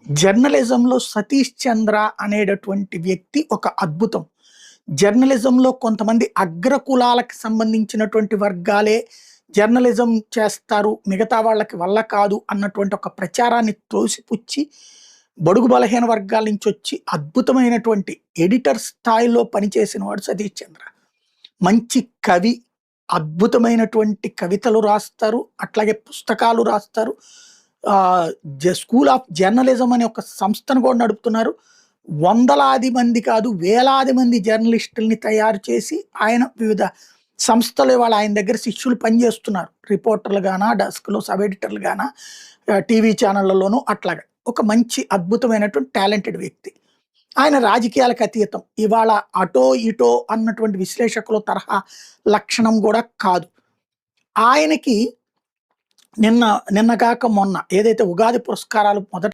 జర్నలిజంలో సతీష్ చంద్ర అనేటటువంటి వ్యక్తి ఒక అద్భుతం. జర్నలిజంలో కొంతమంది అగ్ర కులాలకు సంబంధించినటువంటి వర్గాలే జర్నలిజం చేస్తారు. మిగతా వాళ్ళకి వల్ల కాదు అన్నటువంటి ఒక ప్రచారాన్ని తోసిపుచ్చి, బడుగు బలహీన వర్గాల నుంచి వచ్చి అద్భుతమైనటువంటి ఎడిటర్ స్థాయిలో పనిచేసిన వాడు సతీష్ చంద్ర. మంచి కవి, అద్భుతమైనటువంటి కవితలు రాస్తారు. అట్లాగే పుస్తకాలు రాస్తారు. స్కూల్ ఆఫ్ జర్నలిజం అనే ఒక సంస్థను కూడా నడుపుతున్నారు. వందలాది మంది కాదు, వేలాది మంది జర్నలిస్టుల్ని తయారు చేసి ఆయన వివిధ సంస్థలు ఇవాళ ఆయన దగ్గర శిష్యులు పనిచేస్తున్నారు. రిపోర్టర్లు గానా, డెస్క్లో సబ్ ఎడిటర్లు గానా, టీవీ ఛానళ్లలోనూ అట్లాగా. ఒక మంచి అద్భుతమైనటువంటి టాలెంటెడ్ వ్యక్తి. ఆయన రాజకీయాలకు అతీతం. ఇవాళ అటో ఇటో అన్నటువంటి విశ్లేషకుల తరహా లక్షణం కూడా కాదు. ఆయనకి నిన్న కాక మొన్న ఏదైతే ఉగాది పురస్కారాలు మొదట